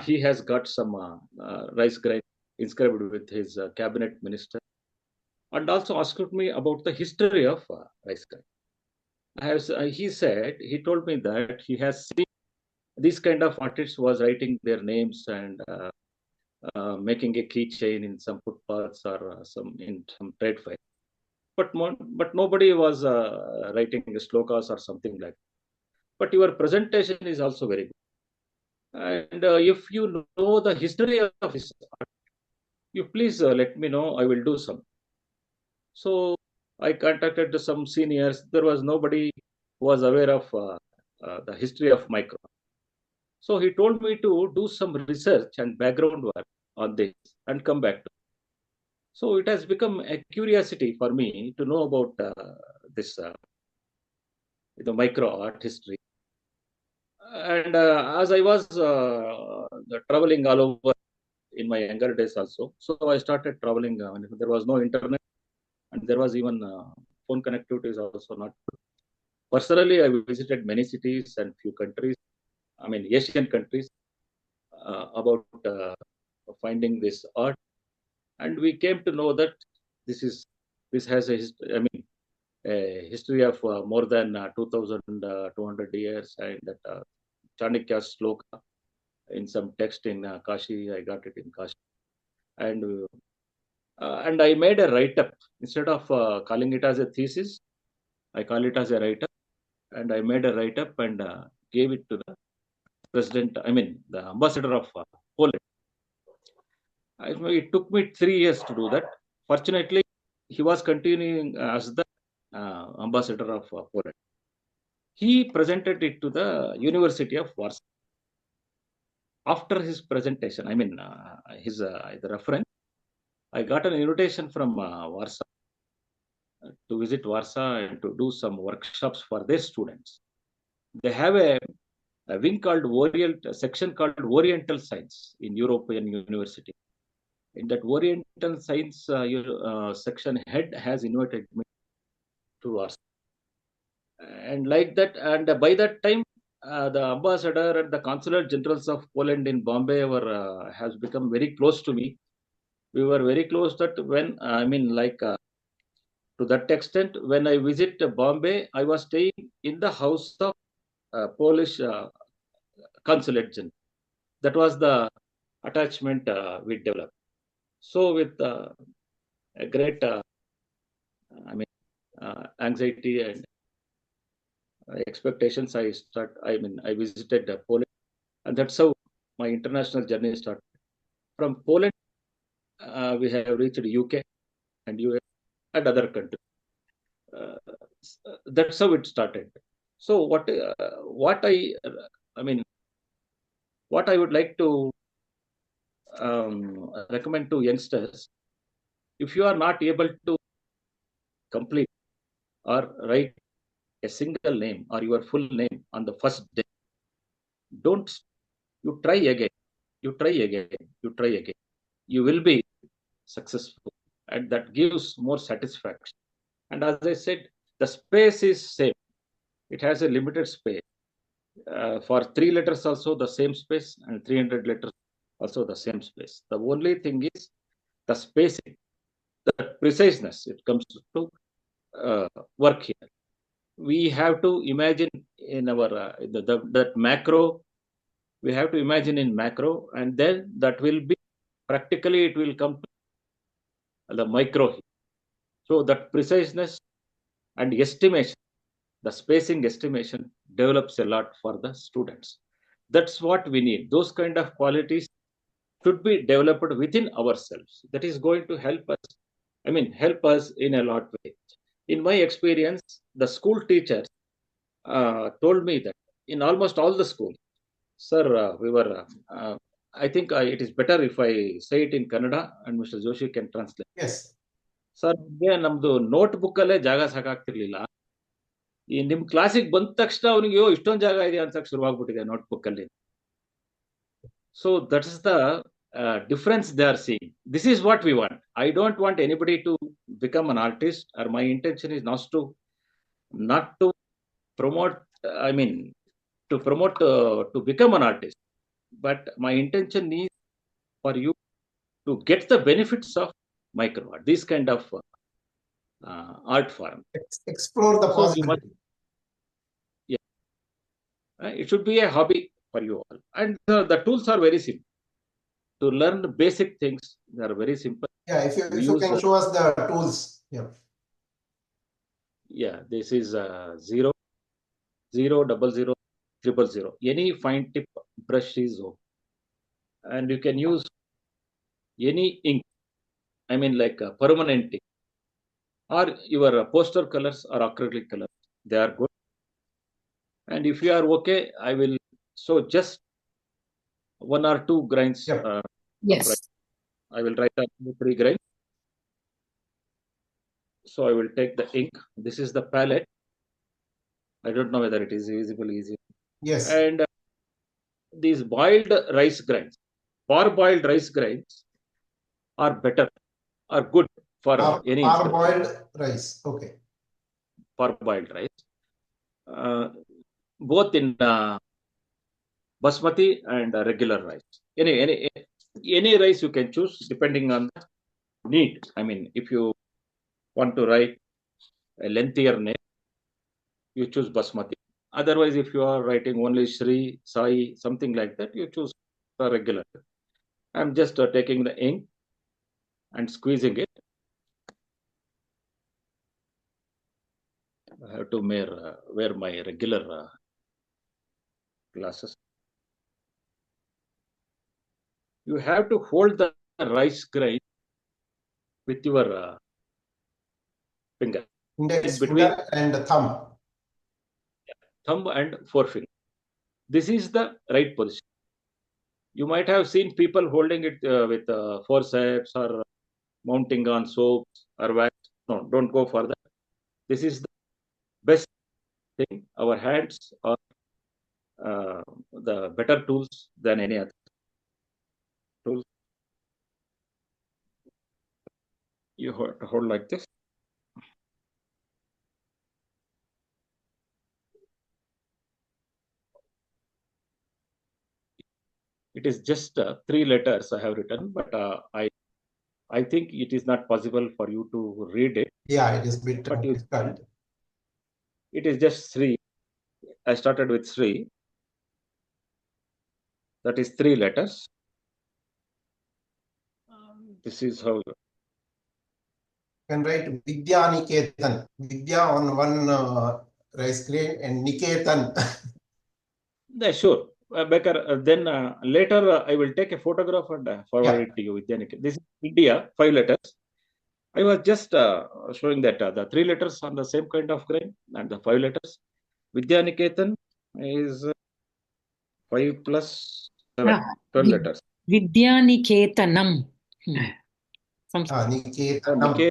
he has got some RiceGrain inscribed with his cabinet minister, and also asked me about the history of RiceGrain. He told me that he has seen these kind of artists was writing their names and making a keychain in some footpaths or in some trade fair. But nobody was writing slokas or something like that. But your presentation is also very good. And if you know the history of this art, you please let me know. I will do some. So I contacted some seniors. There was nobody who was aware of the history of micro. So he told me to do some research and background work on this and come back to. So it has become a curiosity for me to know about this the micro art history. And as I was traveling all over in my younger days also, so I started traveling. There was no internet, and there was even phone connectivity is also not. Personally, I visited many cities and few countries. I mean, Asian countries about finding this art, and we came to know that this has a history of more than 2,200 years, and that Chanakya's sloka in some text in Kashi. I got it in Kashi, and I made a write-up instead of calling it as a thesis. I call it as a write-up, and I made a write-up and gave it to the president. The ambassador of Poland. It took me 3 years to do that. Fortunately, he was continuing as the ambassador of Poland. He presented it to the University of Warsaw. After his presentation, the reference, I got an invitation from Warsaw to visit Warsaw and to do some workshops for their students. They have a wing called a section called Oriental Science in European University. In that Oriental Science section, head has invited me to Warsaw. And like that, and by that time, the ambassador and the consular generals of Poland in Bombay has become very close to me. We were very close that when to that extent, when I visit Bombay, I was staying in the house of Polish consulate general. That was the attachment we developed. So with a great anxiety and expectations, I visited Poland, and that's how my international journey started. From Poland, we have reached UK and US and other countries. That's how it started. So what I would like to recommend to youngsters, if you are not able to complete or write a single name or your full name on the first day, don't you try again. You try again. You try again. You will be successful, and that gives more satisfaction. And as I said, the space is same. It has a limited space. For 3 letters also the same space, and 300 letters also the same space. The only thing is the spacing, the preciseness. It comes to work here. We have to imagine in our that macro. We have to imagine in macro, and then that will be practically it will come to the micro. So that preciseness and estimation, the spacing estimation develops a lot for the students. That's what we need. Those kind of qualities should be developed within ourselves. That is going to help us. Help us in a lot of ways. In my experience, the school teachers told me that in almost all the schools, sir, I think it is better if I say it in Kannada and Mr. Joshi can translate. Yes. Sir, ನಮ್ದು notebook ಅಲ್ಲೇ ಜಾಗ ಸಾಕಾಗ್ತಿರ್ಲಿಲ್ಲ. ಈ ನಿಮ್ ಕ್ಲಾಸಿಗೆ ಬಂದ ತಕ್ಷಣ ಅವನಿಗೆ ಇಷ್ಟೊಂದು ಜಾಗ ಇದೆ ಅನ್ಸಕ್ ಶುರುವಾಗ್ಬಿಟ್ಟಿದೆ ನೋಟ್ಬುಕ್ ಅಲ್ಲಿ. So that is the difference they are seeing. This is what we want. I don't want anybody to become an artist, or my intention is not to promote. To become an artist, but my intention is for you to get the benefits of micro art, this kind of art form. Explore the possibility. It should be a hobby for you all, and the tools are very simple. To learn the basic things, they are very simple. Yeah, if you can show us the tools. Yeah, this is 0, 0, 00, 000. Any fine tip brush is okay. And you can use any ink, like a permanent ink, or your poster colors or acrylic colors. They are good. And if you are okay, I will show just 1 or 2 grains. Yes. I will write up 3 grains. So I will take the ink. This is the palette. I don't know whether it is visible easy. Yes. And these boiled rice grains, parboiled rice grains are better, are good for any parboiled rice. Okay. Parboiled rice, both in basmati and regular rice. Any rice you can choose depending on the need. If you want to write a lengthier name, you choose basmati. Otherwise, if you are writing only Sri, Sai, something like that, you choose the regular. I'm just taking the ink and squeezing it. I have to wear my regular glasses. You have to hold the rice grain with your finger, Index between finger and thumb. thumb and forefinger. This is the right position. You might have seen people holding it with forceps or mounting on soaps or wax. No, don't go for that. This is the best thing. Our hands are the better tools than any other tools. You have to hold like this. It is just 3 letters I have written, but I think it is not possible for you to read it. Yeah, it is a bit But difficult. it is just Sri. I started with Sri. That is 3 letters. This is how. You can write Vidya Niketan. Vidya on one rice grain and Niketan. Yeah, sure. Becker, then later I will take a photograph and forward it to you. This is India, 5 letters. I was just showing that the 3 letters on the same kind of grain and the 5 letters. Vidya Niketan is 5 plus 7, 12 letters. Vidyaniketanam. Niketanam.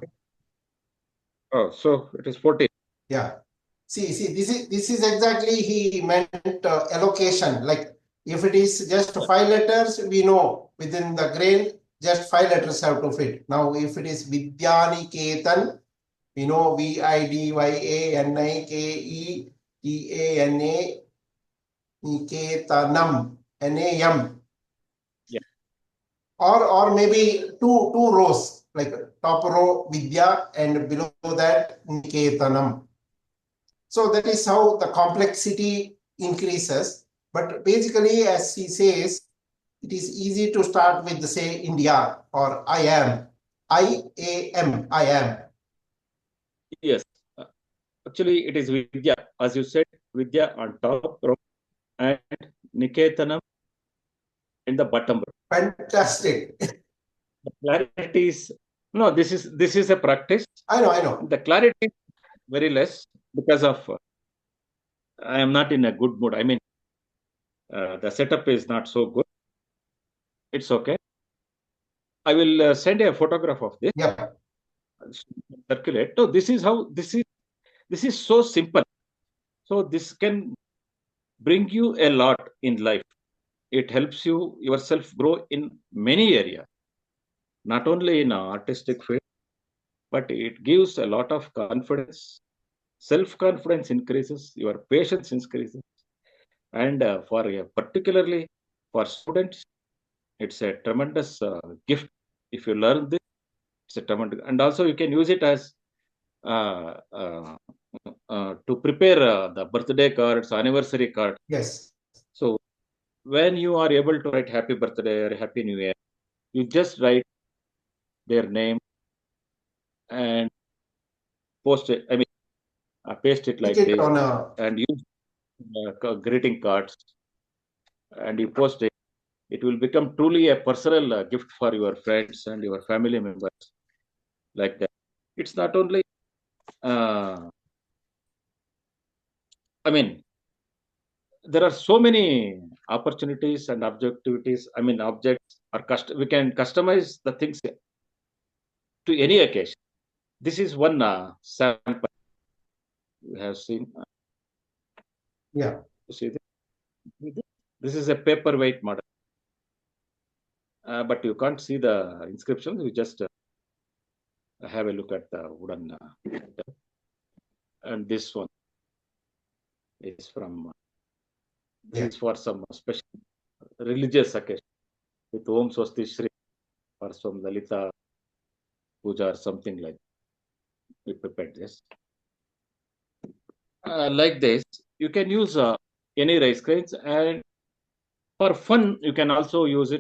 Oh, so it is 14. Yeah. See, this is exactly he meant allocation. Like if it is just 5 letters, we know within the grain just 5 letters have to fit. Now, if it is Vidyaniketan, we know Vidyaniketanam, Niketanam, NAM. Yeah. Or maybe two rows, like top row Vidya and below that Niketanam. So that is how the complexity increases. But basically, as he says, it is easy to start with, say, India or I am. I-A-M, I am. Yes. Actually, it is Vidya. As you said, Vidya on top row and Niketanam in the bottom row. Fantastic. The clarity is, no, this is a practice. I know. The clarity is very less because of I am not in a good mood. I mean, the setup is not so good. It's okay. I will send a photograph of this. Yeah. Circulate. So this is how this is so simple. So this can bring you a lot in life. It helps you yourself grow in many areas, not only in artistic field, but it gives a lot of confidence. Self-confidence increases, your patience increases, and particularly for students, it's a tremendous gift. If you learn this, it's a tremendous, and also you can use it as to prepare the birthday cards, anniversary cards. Yes. So when you are able to write happy birthday or happy new year, you just write their name and post it. I mean, paste it like this, and use greeting cards, and you post it. It will become truly a personal gift for your friends and your family members. Like that, it's not only. I mean, there are so many opportunities and objectivities. I mean, objects are we can customize the things to any occasion. This is one sample we have seen. Yeah. You see this? This is a paperweight model, but you can't see the inscriptions. You just have a look at the wooden. And this one is from. This is for some special religious occasion with Om Swasti Shri or some Lalita Puja or something like that. We prepared this. Like this, you can use any rice grains, and for fun, you can also use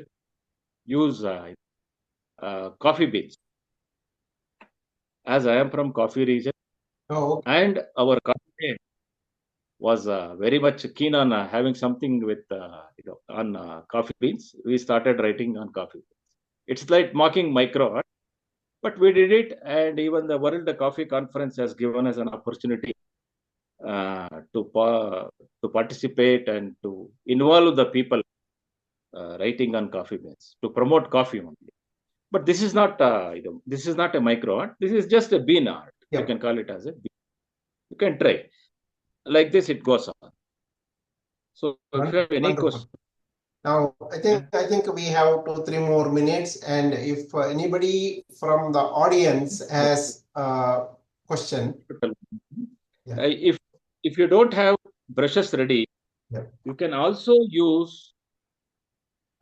coffee beans. As I am from coffee region, and our coffee was very much keen on having something with on coffee beans. We started writing on coffee beans. It's like mocking micro art. But we did it, and even the World Coffee Conference has given us an opportunity to participate and to involve the people writing on coffee beans to promote coffee only. But this is not this is not a micro art. This is just a bean art. You Yep. can call it as a bean. You can try. Like this, it goes on. So if you have any Wonderful. question, Now, I think we have 2-3 more minutes, and if anybody from the audience has a question, yeah. if you don't have brushes ready, Yeah. you can also use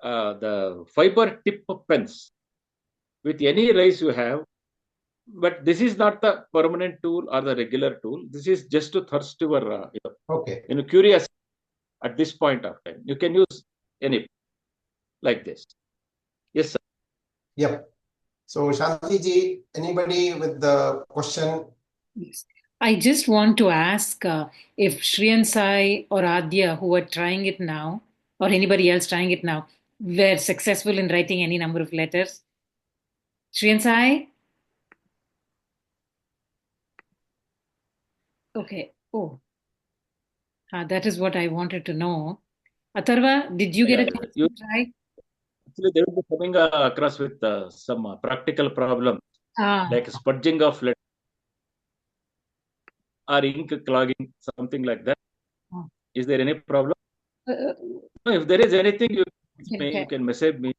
the fiber tip pens with any rice you have. But this is not the permanent tool or the regular tool. This is just to thirst your Okay. curiosity at this point of time. You can use any like this. Yes, sir. Yep. So Shanti ji, anybody with the question? Yes. I just want to ask if Shri and Sai or Adya, who are trying it now, or anybody else trying it now, were successful in writing any number of letters. Shri and Sai? Okay. Oh, that is what I wanted to know. Atharva, did you get a chance to try? Actually, they will be coming across with some practical problems like smudging of letters or ink clogging, something like that. Is there any problem? No, if there is anything, you can message me.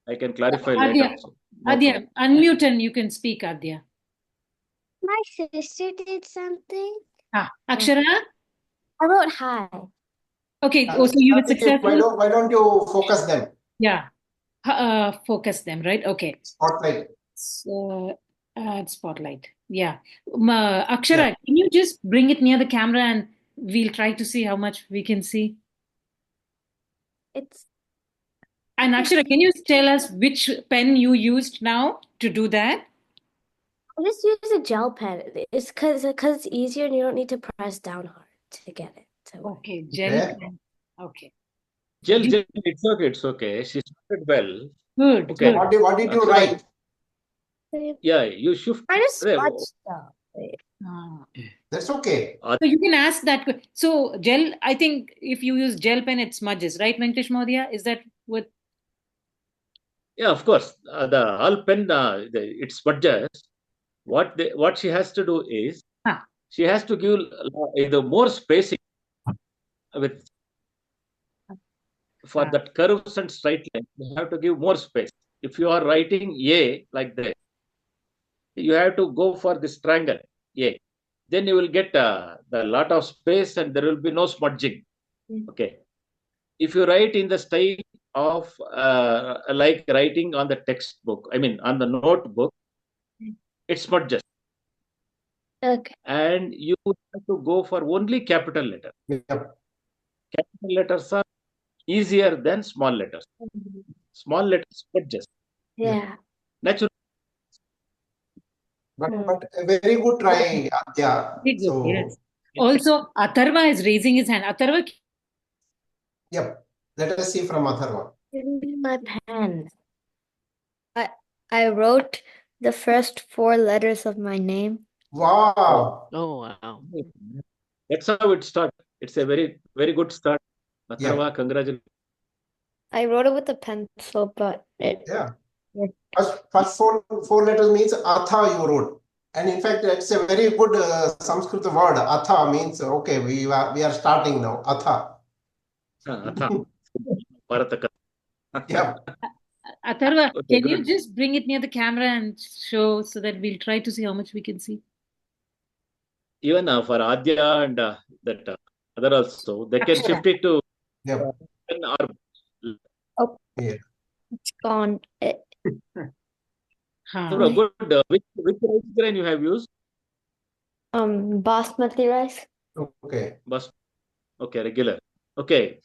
I can clarify later. Also. No Adya, problem. unmute and you can speak, Adya. My sister did something. Akshara? I wrote hi. Okay, so you were successful? Why don't you focus them? Yeah, focus them, right? Okay. Spotlight. So, add spotlight. Yeah. Akshara, can you just bring it near the camera and we'll try to see how much we can see? And Akshara, can you tell us which pen you used now to do that? I just use a gel pen. It's because it's easier and you don't need to press down hard to get it. Okay, gel pen. Okay. Gel, it's okay. It's okay. She started well. Good. Okay. Good. What did you write? Yeah, you shift. I just smudged stuff. That's okay. So you can ask that. So gel, I think if you use gel pen, it smudges, right, Venkatesh Mahodaya? Is that what? Yeah, of course. The all pen, it smudges. What she has to do is she has to give the more spacing with for that curves and straight lines. You have to give more space. If you are writing A like that, you have to go for this triangle A. Then you will get the lot of space and there will be no smudging. Okay. If you write in the style of like writing on the textbook, I mean on the notebook, it smudges. Okay. And you have to go for only capital letters. Yep. Capital letters are easier than small letters. Small letters smudges. Yeah. Natural. But a very good try, Adya. Very good, yes. Also, Atharva is raising his hand. Atharva? Yep. Let us see from Atharva. Give me my pen. I wrote the first 4 letters of my name. Wow. Oh, wow. That's how it starts. It's a very, very good start. Atharva, congratulations. I wrote it with a pencil, but First four letters means Atha you wrote. And in fact, it's a very good Sanskrit word. Atha means, okay, we are starting now. Atha. Atha. Yeah. Atharva, can you just bring it near the camera and show so that we'll try to see how much we can see? Even for Adya and that other also, they can shift it to Oh, it's gone. Good. Which rice grain you have used? Basmati rice. Okay. Okay, regular. Okay.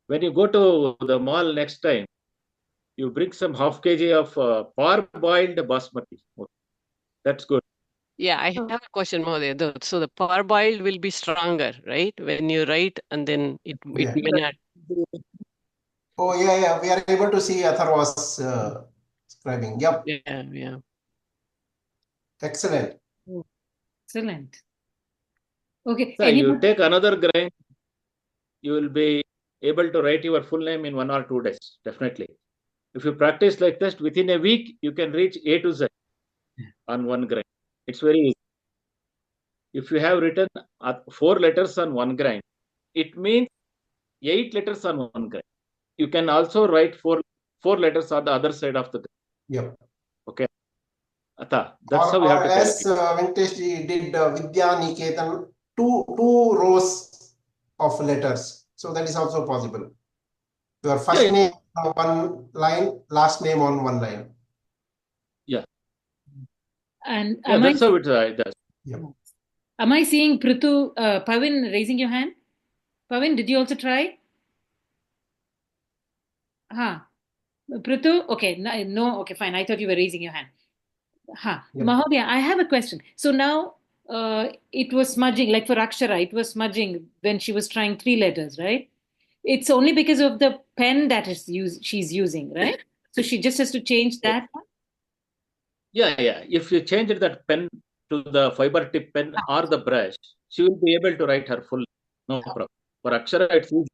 When you go to the mall next time, you bring some half kg of parboiled basmati. That's good. Yeah, I have a question, Mahodaya. So the parboiled will be stronger, right? When you write and then it may not. Oh, yeah. We are able to see Atharva's describing. Yep, Yeah. excellent. Excellent. Okay. So Any you take another grain, you will be able to write your full name in 1 or 2 days, definitely. If you practice like this, within a week, you can reach A to Z on one grain. It's very easy. If you have written 4 letters on one grain, it means 8 letters on one grain. You can also write four letters on the other side of the grain. Yep. Okay. That's how we Or have to as calculate. Venkatesh ji did Vidya Niketan, two rows of letters. So that is also possible. Your first Yeah. name on one line, last name on one line. Yeah. and Yeah, am I that's how it does. Yep. am I seeing Prithu, Pavin raising your hand? Pavin, did you also try? Prithu, okay, no, okay, fine. I thought you were raising your hand. Yep. Mahodaya, I have a question. So now it was smudging, like for Akshara, it was smudging when she was trying 3 letters, right? It's only because of the pen that she's using, right? So she just has to change that one? Yeah. If you change that pen to the fiber tip pen or the brush, she will be able to write her full. No problem. For Akshara, it's easy.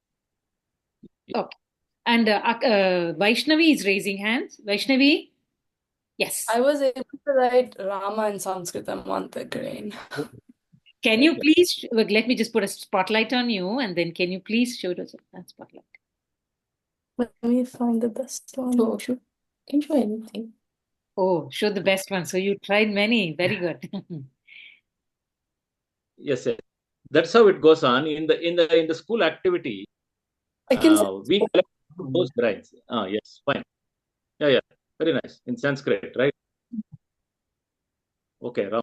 Okay. And Vaishnavi is raising hands. Vaishnavi? Yes. I was able to write Rama in Sanskritam on the grain. Can you please, let me just put a spotlight on you, and then can you please show us that spotlight? Let me find the best one. Oh, sure. Can show anything. Oh, show the best one. So you tried many. Very good. Yes. That's how it goes on in the school activity. I can We collect those grains. Yes, fine. Yeah. Very nice. In Sanskrit, right? Okay, Ram.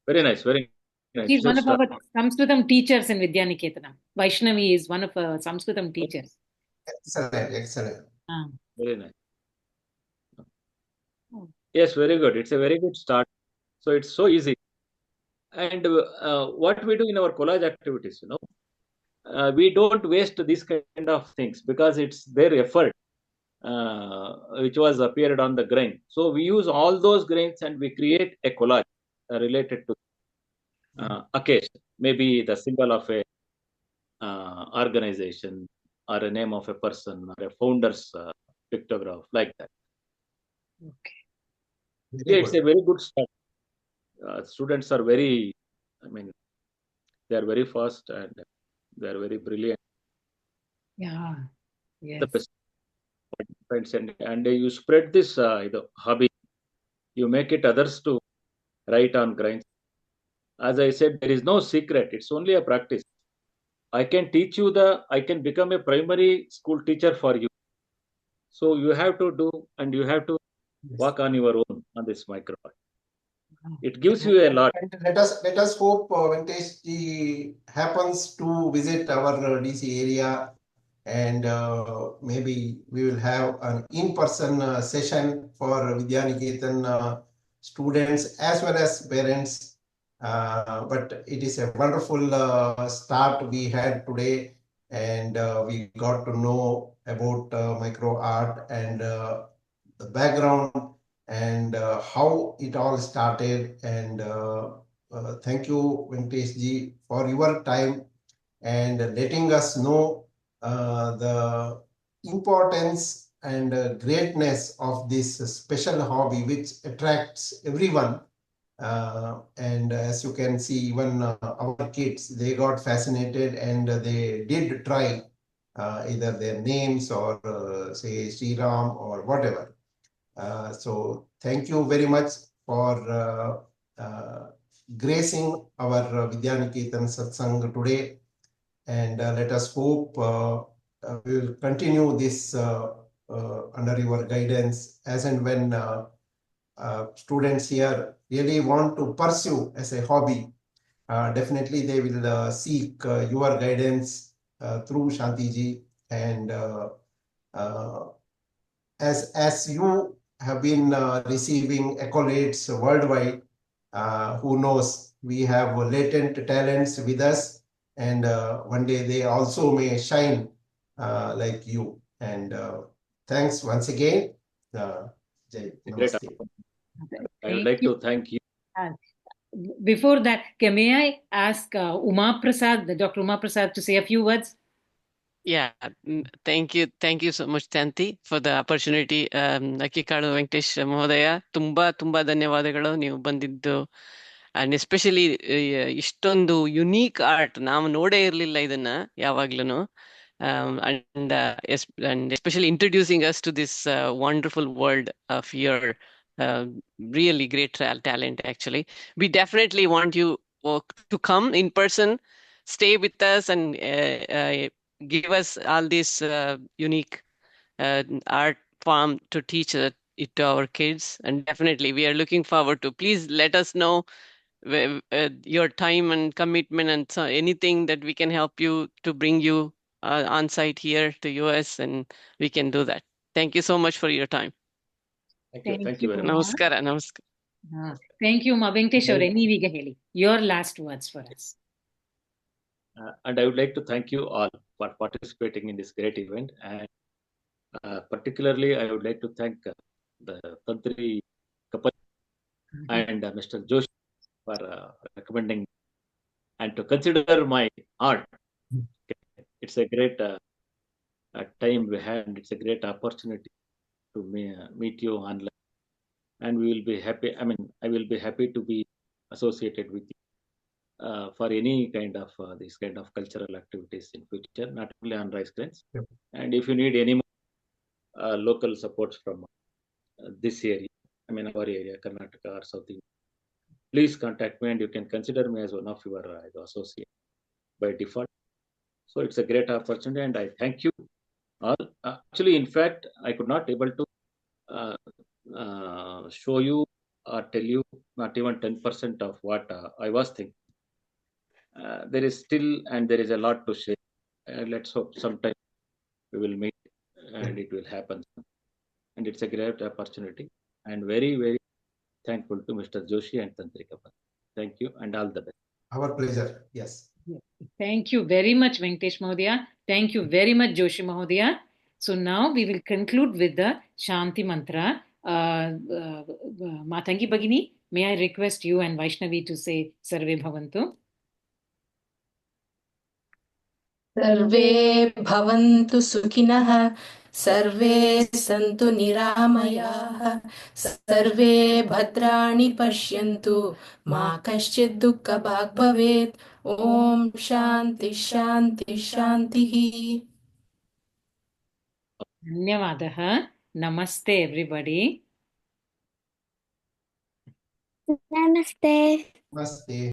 Very nice. Very nice. She's one of Just, our Sanskritam teachers in Vidyaniketanam. Vaishnavi is one of our Sanskritam teachers. Excellent. very nice. Yes, very good. It's a very good start. So it's so easy. And what we do in our college activities, we don't waste these kind of things because it's their effort which was appeared on the grain. So we use all those grains and we create a collage related to occasion, maybe the symbol of a organization or a name of a person or a founder's pictograph, like that. Okay. Yeah, it's a very good start. Students are they are very fast and they are very brilliant. Yeah. Yes. The best participants, and you spread this hobby. You make it others to write on grains. As I said, there is no secret. It's only a practice. I can teach you I can become a primary school teacher for you. So you have to do, and you have to work on your own on this microphone. It gives you a lot. And let us hope Venkatesh ji happens to visit our DC area, and maybe we will have an in-person session for Vidyaniketan students as well as parents. But it is a wonderful start we had today, and we got to know about micro art and the background and how it all started. And thank you, Venkatesh ji, for your time and letting us know the importance and greatness of this special hobby which attracts everyone. And as you can see, even our kids, they got fascinated and they did try either their names or say Sri Ram or whatever. So thank you very much for gracing our Vidyaniketan Satsang today. And let us hope we will continue this under your guidance as and when students here really want to pursue as a hobby. Definitely they will seek your guidance through Shanti ji. And as you have been receiving accolades worldwide, who knows, we have latent talents with us, and one day they also may shine like you. And thanks once again. Jai. It's a great Namaste. opportunity. I would like to thank you. Before that, may I ask Uma Prasad, Dr. Uma Prasad, to say a few words? Yeah, thank you. Thank you so much, Tanti, for the opportunity. ಅಕ್ಕಿಕಾಳು ವೆಂಕಟೇಶ್ ಮಹೋದಯ, ತುಂಬಾ ಧನ್ಯವಾದಗಳು ನೀವು ಬಂದಿದ್ದು. And especially ಇಷ್ಟೊಂದು unique art ನಾವು ನೋಡೇ ಇರಲಿಲ್ಲ ಇದನ್ನ ಯಾವಾಗ್ಲೂ. And especially introducing us to this wonderful world of your really great talent. Actually, we definitely want you to come in person, stay with us, and give us all this unique art form to teach it to our kids. And definitely, we are looking forward to. Please let us know your time and commitment, and so anything that we can help you to bring you on site here to US, and we can do that. Thank you so much for your time. Thank you very much. Namaskara. Thank you, Ma Venkatesh ಅವರೇ, ನೀವೀಗ ಹೇಳಿ your last words for us. And I would like to thank you all for participating in this great event. And particularly, I would like to thank the Tantri couple and Mr. Joshi for recommending and to consider my art. It's a great time we had, and it's a great opportunity to meet you online. And we will be happy. I mean, I will be happy to be associated with you for any kind of these kind of cultural activities in future, not only on RiceGrains. Yep. And if you need any more local supports from this area, I mean our area, Karnataka or something, please contact me, and you can consider me as one of your associate by default. So it's a great opportunity, and I thank you all. Actually, in fact, I could not able to show you or tell you not even 10% of what I was thinking. There is still, and there is a lot to share. Let's hope sometime we will meet and it will happen. And it's a great opportunity, and very, very thankful to Mr. Joshi and Tantrika. Thank you, and all the best. Our pleasure. Yes. Thank you very much, Venkatesh Mahodaya. Thank you very much, Joshi Mahodaya. So now we will conclude with the Shanti Mantra. Matangi Bhagini, may I request you and Vaishnavi to say Sarve Bhavantu. सर्वे भवन्तु सुखिनः, सर्वे सन्तु निरामयाः, सर्वे भद्राणि पश्यन्तु, मा कश्चित् दुःखभाग् भवेत्. ॐ शान्ति शान्ति शान्तिः. Dhanyavadah. Namaste, everybody. Namaste. Namaste.